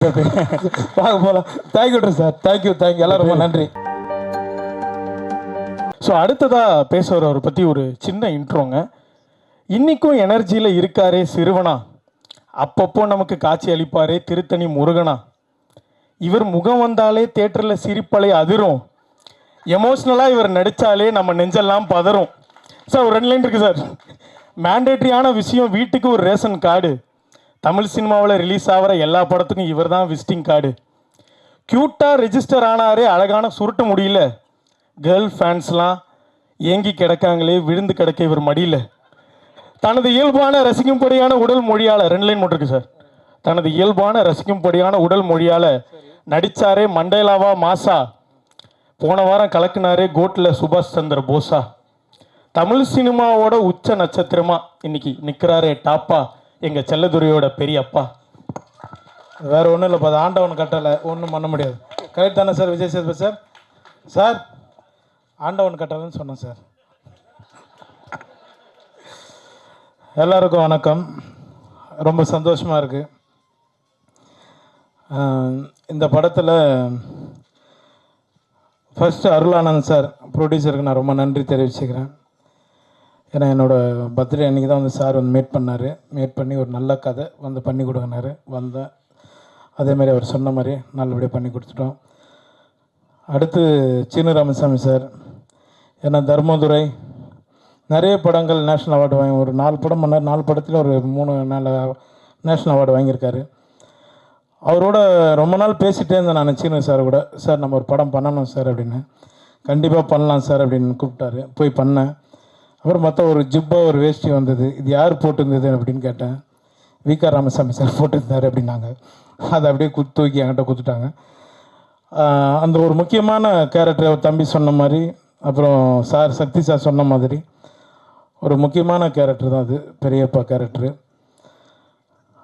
பார்க்க போகலாம். Thank you sir, thank you எல்லாரும் ரொம்ப நன்றி. ஸோ அடுத்ததாக பேசுகிற அவரை பற்றி ஒரு சின்ன இன்ட்ரோங்க. இன்றைக்கும் எனர்ஜியில் இருக்காரே சிறுவனா, அப்பப்போ நமக்கு காட்சி அளிப்பாரே திருத்தணி முருகனா, இவர் முகம் வந்தாலே தேட்டரில் சிரிப்பலை அதிரும், எமோஷ்னலாக இவர் நடித்தாலே நம்ம நெஞ்செல்லாம் பதறும். சார் ஒரு 2 லைன் இருக்குது சார். மேண்டேட்ரியான விஷயம், வீட்டுக்கு ஒரு ரேஷன் கார்டு, தமிழ் சினிமாவில் ரிலீஸ் ஆகிற எல்லா படத்துக்கும் இவர் தான் விசிட்டிங் கார்டு, க்யூட்டாக ரெஜிஸ்டர் ஆனாரே அழகான சுருட்ட முடியல, கேர்ள் ஃபேன்ஸ்லாம் ஏங்கி கிடக்காங்களே விழுந்து கிடக்க இவர் மடியில், தனது இயல்பான ரசிக்கும்படியான உடல் மொழியால் 2 லைன் மட்டும் இருக்கு சார். தனது இயல்பான ரசிக்கும்படியான உடல் மொழியால் நடித்தாரே மண்டேலாவா மாசா, போன வாரம் கலக்குனாரே கோட்டில் சுபாஷ் சந்திர போஸா, தமிழ் சினிமாவோட உச்ச நட்சத்திரமா இன்னைக்கு நிற்கிறாரே டாப்பா எங்கள் செல்லதுரையோட பெரியப்பா. வேற ஒன்றும் இல்லைப்பா, அது ஆண்டவன் கட்டலை, ஒன்றும் பண்ண முடியாது. கரெக்ட் தானே sir Vijay Sethupathi sir? Sir ஆண்டவன் கட்டலைன்னு சொன்னேன் சார். எல்லாருக்கும் வணக்கம். ரொம்ப சந்தோஷமாக இருக்குது. இந்த படத்தில் ஃபஸ்ட்டு அருளானந்த் சார் ப்ரொடியூசருக்கு நான் ரொம்ப நன்றி தெரிவிச்சுக்கிறேன். ஏன்னா என்னோடய பர்த்டே அன்றைக்கி தான் வந்து சார் வந்து மீட் பண்ணி ஒரு நல்ல கதை வந்து பண்ணி கொடுங்கினாரு. வந்தேன், அதேமாதிரி அவர் சொன்ன மாதிரி நல்லபடியாக பண்ணி கொடுத்துட்டோம். அடுத்து சீனு ராமசாமி சார், ஏன்னா தர்மதுரை நிறைய படங்கள் நேஷ்னல் அவார்டு வாங்கி, ஒரு 4 படம் பண்ணார். 4 படத்தில் ஒரு 3 நேஷ்னல் அவார்டு வாங்கியிருக்காரு. அவரோட ரொம்ப நாள் பேசிகிட்டே இருந்தேன் நான் சீனு சார் கூட. சார் நம்ம ஒரு படம் பண்ணணும் சார் அப்படின்னு. கண்டிப்பாக பண்ணலாம் சார் அப்படின்னு கூப்பிட்டாரு. போய் பண்ணேன். அப்புறம் மற்ற ஒரு ஜிப்பா ஒரு வேஷ்டி வந்தது, இது யார் போட்டிருந்தது அப்படின்னு கேட்டேன். விகா ராமசாமி சார் போட்டிருந்தார் அப்படின்னாங்க. அதை அப்படியே தூக்கி என்கிட்ட கொடுத்துட்டாங்க. அந்த ஒரு முக்கியமான கேரக்டர் அவர் தம்பி சொன்ன மாதிரி, அப்புறம் சார் சக்தி சார் சொன்ன மாதிரி ஒரு முக்கியமான கேரக்டர் தான் அது, பெரியப்பா கேரக்டரு.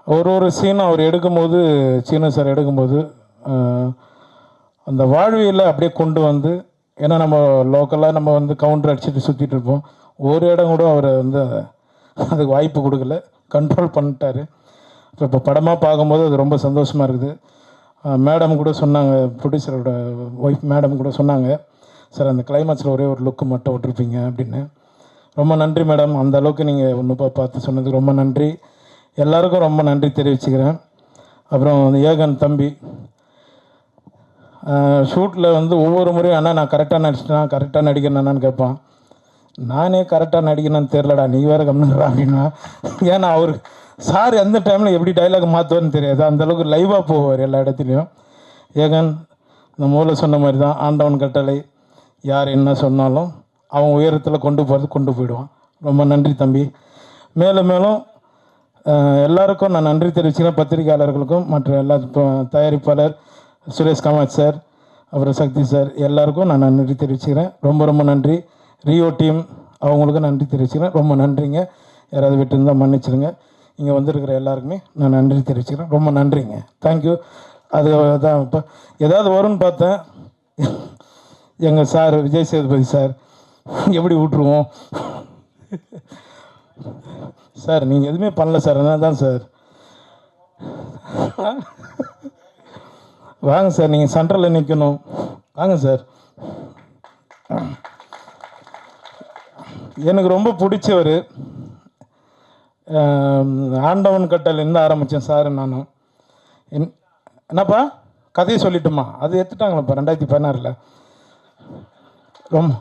ஒரு சீனும் அவர் எடுக்கும்போது, சீனு சார் எடுக்கும்போது அந்த வாழ்வியலை அப்படியே கொண்டு வந்து, ஏன்னா நம்ம லோக்கலாக நம்ம வந்து கவுண்டர் அடிச்சுட்டு சுற்றிட்டு இருப்போம். ஒரு இடம் கூட அவர் வந்து அதுக்கு வாய்ப்பு கொடுக்கல, கண்ட்ரோல் பண்ணிட்டார். இப்போ படமாக பார்க்கும்போது அது ரொம்ப சந்தோஷமாக இருக்குது. மேடம் கூட சொன்னாங்க, ப்ரொடியூசரோட ஒய்ஃப் மேடம் கூட சொன்னாங்க, சார் அந்த கிளைமேக்ஸில் ஒரே ஒரு லுக்கு மட்டும் விட்டுருப்பீங்க அப்படின்னு. ரொம்ப நன்றி மேடம், அந்த அளவுக்கு நீங்கள் ஒன்று பார்த்து சொன்னதுக்கு ரொம்ப நன்றி. எல்லாருக்கும் ரொம்ப நன்றி தெரிவிச்சுக்கிறேன். அப்புறம் ஏகன் தம்பி ஷூட்டில் வந்து ஒவ்வொரு முறையும் அண்ணா நான் கரெக்டாக நடிக்கிறேன்னு கேட்பான். நானே கரெக்டாக நடிக்கணும்னு தெரிலடா, நீ வேறு கம்னுறா அப்படின்னா. ஏன்னா அவர் சார் எந்த டைமில் எப்படி டைலாக் மாற்றுவார்னு தெரியாது, அந்தளவுக்கு லைவாக போவார் எல்லா இடத்துலையும். ஏகன் இந்த மூலம் சொன்ன மாதிரி தான், ஆண்டவன் கட்டளை, யார் என்ன சொன்னாலும் அவன் உயரத்தில் கொண்டு போயிடுவான். ரொம்ப நன்றி தம்பி. மேலும் எல்லாருக்கும் நான் நன்றி தெரிவிச்சுக்கிறேன். பத்திரிகையாளர்களுக்கும் மற்ற எல்லா தயாரிப்பாளர் சுரேஷ் காமாட்சி சார், அப்புறம் சக்தி சார், எல்லாருக்கும் நான் நன்றி தெரிவிச்சுக்கிறேன். ரொம்ப நன்றி. ரியோ டீம் அவங்களுக்கும் நன்றி தெரிவிச்சுக்கிறேன். ரொம்ப நன்றிங்க. யாராவது விட்டு இருந்தால் மன்னிச்சிடுங்க. இங்கே வந்திருக்கிற எல்லாருக்குமே நான் நன்றி தெரிவிச்சுக்கிறேன். ரொம்ப நன்றிங்க. தேங்க்யூ. அதுதான் இப்போ ஏதாவது வரும்னு பார்த்தேன். எங்கள் சார் விஜய் சேதுபதி சார் எப்படி விட்ருவோம் சார், நீங்கள் எதுவுமே பண்ணல சார், என்ன தான் சார். வாங்க சார், நீங்கள் சென்ட்ரலில் நிற்கணும், வாங்க சார். எனக்கு ரொம்ப பிடிச்சவர் ஆண்டவன் கட்டளைருந்து ஆரம்பித்தேன் சார். நானும் என்னப்பா கதையை சொல்லிட்டோமா, அது எடுத்துட்டாங்களப்பா 2016. ரொம்ப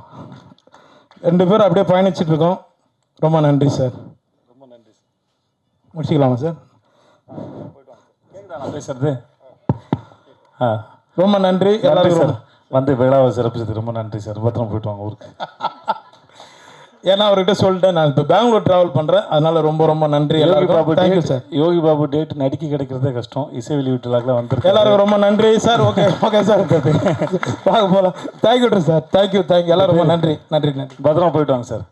2 பேரும் அப்படியே பயணிச்சிட்ருக்கோம். ரொம்ப நன்றி சார். ரொம்ப நன்றி சார். முடிச்சிக்கலாமா சார்? நான் பேசுறது ரொம்ப நன்றி எல்லாருக்கும் சார். வந்து விழாவை சிறப்பிச்சது ரொம்ப நன்றி சார். பத்திரம் போயிட்டு வாங்க ஊருக்கு. ஏன்னா அவர்கிட்ட சொல்லிட்டேன், நான் இப்போ பெங்களூர் ட்ராவல் பண்ணுறேன், அதனால ரொம்ப நன்றி. Yogi Babu thank you sir. Yogi Babu date நடிக்க கிடைக்கிறதே கஷ்டம். இசை வெளியீட்டுலாக்கெல்லாம் வந்துருக்கு. எல்லாருக்கும் ரொம்ப நன்றி சார். ஓகே சார், பார்க்க போகலாம். Thank you sir. தேங்க்யூ எல்லாரும் ரொம்ப நன்றி. பத்திரமா போயிட்டு வாங்க சார்.